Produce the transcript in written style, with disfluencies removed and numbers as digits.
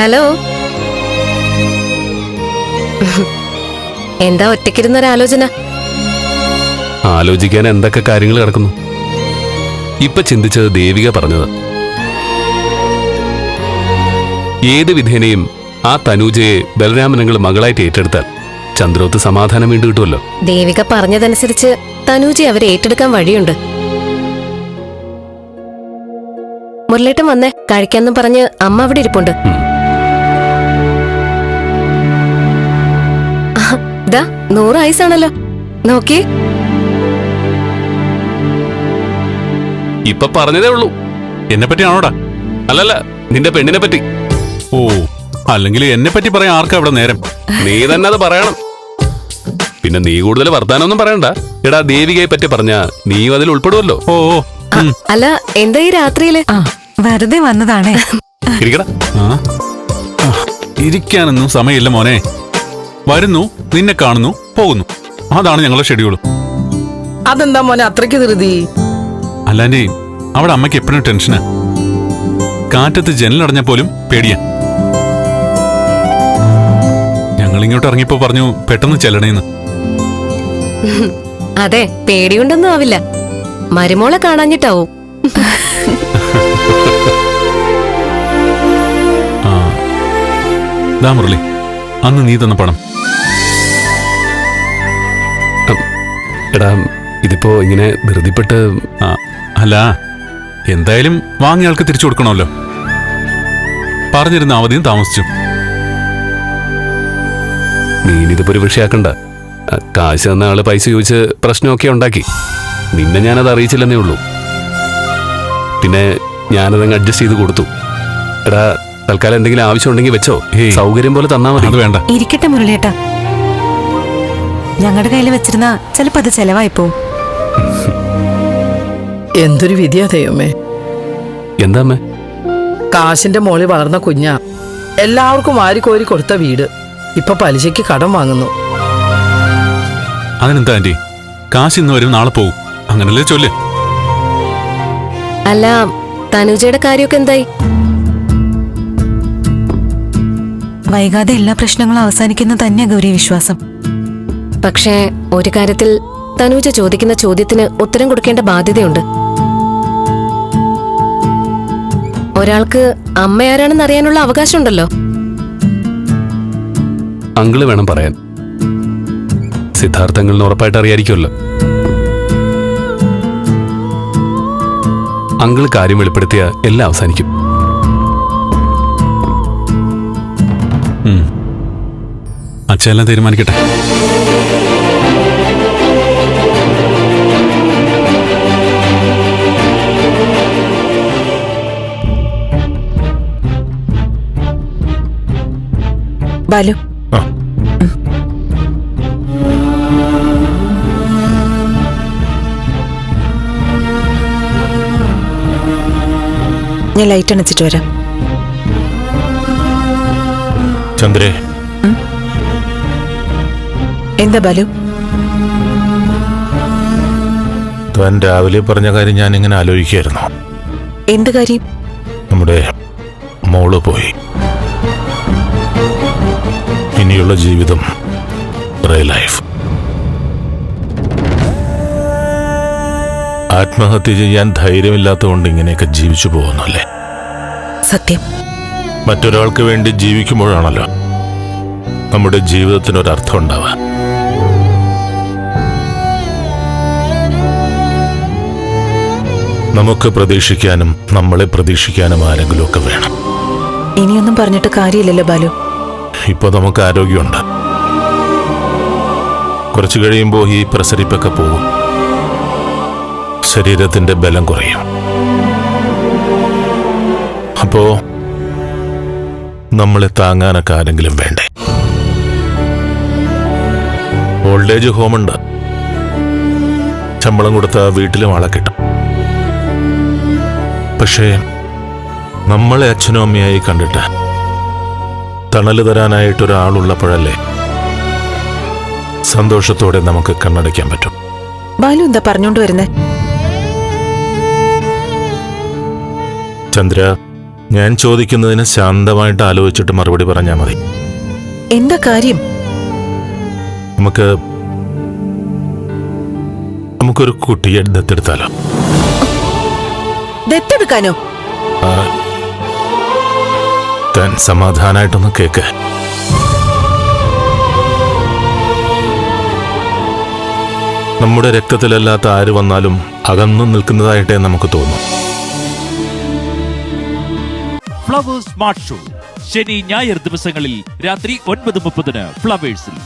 Hello. എന്താ ഒറ്റയ്ക്കിരുന്നൊരാലോചന? ആലോചിക്കാൻ എന്തൊക്കെ കാര്യങ്ങൾ കിടക്കുന്നു. ഇപ്പൊ ചിന്തിച്ചത് ദേവിക പറഞ്ഞത്. ഏത് വിധേനയും ആ തനൂജയെ ബലരാമനങ്ങൾ മകളായിട്ട് ഏറ്റെടുത്താൽ ചന്ദ്രോത്ത് സമാധാനം വീണ്ടു കിട്ടുമല്ലോ. ദേവിക പറഞ്ഞതനുസരിച്ച് തനൂജയെ അവരെ ഏറ്റെടുക്കാൻ വഴിയുണ്ട്. മുരളേട്ടൻ വന്നേ, കഴിക്കാന്നും പറഞ്ഞ് അമ്മ അവിടെ ഇരിപ്പുണ്ട്. ദാ 100 ആയുസാണല്ലോ, നോക്കിയേ. ഇപ്പൊ പറഞ്ഞതേ ഉള്ളൂ. എന്നെ പറ്റിയാണോടാ? അല്ലല്ല, നിന്റെ പെണ്ണിനെ പറ്റി. ഓ, അല്ലെങ്കിൽ എന്നെ പറ്റി പറയാൻ ആർക്കാ അവിടെ നേരം? നീ തന്നെ അത് പറയണം. പിന്നെ നീ കൂടുതൽ വർത്താനൊന്നും പറയണ്ട. എടാ, ദേവികയെ പറ്റി പറഞ്ഞ നീയും അതിൽ ഉൾപ്പെടുമല്ലോ. ഓ, അല്ല, എന്താ ഈ രാത്രിയില്? വെറുതെ വന്നതാണേ. ഇരിക്കടാ. ഇരിക്കാനൊന്നും സമയമില്ല മോനെ. വരുന്നു, നിന്നെ കാണുന്നു, പോകുന്നു. അതാണ് ഞങ്ങളുടെ ഷെഡ്യൂൾ. അതെന്താ മോനെ അത്രയ്ക്ക് ധൃതി? അല്ലാൻ്റെ അവിടെ അമ്മയ്ക്ക് എപ്പോഴും ടെൻഷനാ. കാറ്റത്ത് ജനലടഞ്ഞ പോലും പേടിയാ. ഞങ്ങൾ ഇങ്ങോട്ട് ഇറങ്ങിയപ്പോ പറഞ്ഞു പെട്ടെന്ന് ചെല്ലണേന്ന്. അതെ, പേടിയുണ്ടൊന്നും ആവില്ല. മരുമോളെ കാണാഞ്ഞിട്ടാവും. ദാ മുരളി, അന്ന് നീ തന്ന പണം. എടാ, ഇതിപ്പോ ഇങ്ങനെ ധൃതിപ്പെട്ട്. അല്ല, എന്തായാലും വാങ്ങിയ ആൾക്ക് തിരിച്ചു കൊടുക്കണമല്ലോ. പറഞ്ഞിരുന്ന അവധിയും താമസിച്ചു. നീനിതിപ്പോ ഒരു വിഷയാക്കണ്ട. കാശ് തന്ന ആള് പൈസ ചോദിച്ച് പ്രശ്നമൊക്കെ ഉണ്ടാക്കി. നിന്നെ ഞാനത് അറിയിച്ചില്ലെന്നേ ഉള്ളൂ. പിന്നെ ഞാനതങ്ങ് അഡ്ജസ്റ്റ് ചെയ്ത് കൊടുത്തു. എടാ, തൽക്കാലം എന്തെങ്കിലും ആവശ്യം ഉണ്ടെങ്കിൽ വെച്ചോ. സൗകര്യം പോലെ തന്നാ മതി. അത് വേണ്ട. ഇരിക്കട്ടെ മുരളിയേട്ടാ, ഞങ്ങളുടെ കയ്യിൽ വെച്ചിരുന്ന ചിലപ്പോ അത് ചെലവായിപ്പോ. എന്തൊരു വിധിയാ ദൈവമേ. എന്താ അമ്മേ? കാശിന്റെ മോളിൽ വളർന്ന കുഞ്ഞാ. എല്ലാവർക്കും വാരിക്കോരി കൊടുത്ത വീട് ഇപ്പൊ പലിശയ്ക്ക് കടം വാങ്ങുന്നു. അതിനെന്താ ആന്റി, കാശ് ഇന്ന് വരും, നാളെ പോകും. അങ്ങനല്ലേ ചൊല്ല്. അല്ല, തനുജയുടെ കാര്യമൊക്കെ എന്തായി? വൈകാതെ എല്ലാ പ്രശ്നങ്ങളും അവസാനിക്കുന്ന തന്നെയാ ഗൗരി വിശ്വാസം. പക്ഷേ ഒരു കാര്യത്തിൽ തനൂജ ചോദിക്കുന്ന ചോദ്യത്തിന് ഉത്തരം കൊടുക്കേണ്ട ബാധ്യതയുണ്ട്. ഒരാൾക്ക് അമ്മയാരാണെന്ന് അറിയാനുള്ള അവകാശമുണ്ടല്ലോ. അങ്കിള് വേണം പറയാൻ. സിദ്ധാർത്ഥങ്ങളിന് ഉറപ്പായിട്ട് അറിയായിരിക്കുമല്ലോ. അങ്കിള് കാര്യം വെളിപ്പെടുത്തിയ എല്ലാം അവസാനിക്കും. അച്ഛനെല്ലാം തീരുമാനിക്കട്ടെ. ബാലു, ഞാൻ ലൈറ്റ് അണച്ചിട്ട് വരാം. ചന്ദ്രേ, എന്താ ബാലു? താൻ രാവിലെ പറഞ്ഞ കാര്യം ഞാൻ ഇങ്ങനെ ആലോചിക്കായിരുന്നു. എന്ത് കാര്യം? നമ്മുടെ മോള് പോയി. ഇനിയുള്ള ജീവിതം റിയൽ ലൈഫ്. ആത്മഹത്യ ചെയ്യാൻ ധൈര്യമില്ലാത്തതുകൊണ്ട് ഇങ്ങനെയൊക്കെ ജീവിച്ചു പോകുന്നല്ലേ. സത്യം. മറ്റൊരാൾക്ക് വേണ്ടി ജീവിക്കുമ്പോഴാണല്ലോ നമ്മുടെ ജീവിതത്തിനൊരർത്ഥം ഉണ്ടാവുക. നമുക്ക് പ്രതീക്ഷിക്കാനും നമ്മളെ പ്രതീക്ഷിക്കാനും ആരെങ്കിലുമൊക്കെ വേണം. ഇനിയൊന്നും പറഞ്ഞിട്ട് കാര്യമില്ലല്ലോ ബാലു. ഇപ്പൊ നമുക്ക് ആരോഗ്യമുണ്ട്. കുറച്ചു കഴിയുമ്പോൾ ഈ പ്രസരിപ്പൊക്കെ പോകും. ശരീരത്തിന്റെ ബലം കുറയും. അപ്പോ നമ്മളെ താങ്ങാനൊക്കെ ആരെങ്കിലും വേണ്ടേ? ഓൾഡ് ഏജ് ഹോമുണ്ട്. ശമ്പളം കൊടുത്ത വീട്ടിലും ആളെ കിട്ടും. പക്ഷേ നമ്മളെ അച്ഛനും അമ്മയായി കണ്ടിട്ട് തണല് തരാനായിട്ടൊരാളുള്ളപ്പോഴല്ലേ സന്തോഷത്തോടെ നമുക്ക് കണ്ണടയ്ക്കാൻ പറ്റും. ബാലു എന്താ പറഞ്ഞോണ്ട് വരുന്നേ? ചന്ദ്ര, ഞാൻ ചോദിക്കുന്നതിന് ശാന്തമായിട്ട് ആലോചിച്ചിട്ട് മറുപടി പറഞ്ഞാൽ മതി. എന്താ കാര്യം? നമുക്കൊരു കുട്ടിയെ ദത്തെടുത്താലോ? ദത്തെടുക്കാനോ? താൻ സമാധാനായിട്ടൊന്ന് കേക്ക്. നമ്മുടെ രക്തത്തിലല്ലാത്ത ആര് വന്നാലും അകന്നു നിൽക്കുന്നതായിട്ടേ നമുക്ക് തോന്നും. ഫ്ലവേഴ്സ് സ്മാർട്ട് ഷോ ശനി ഞായർ ദിവസങ്ങളിൽ രാത്രി 9:30 ഫ്ലവേഴ്സിൽ.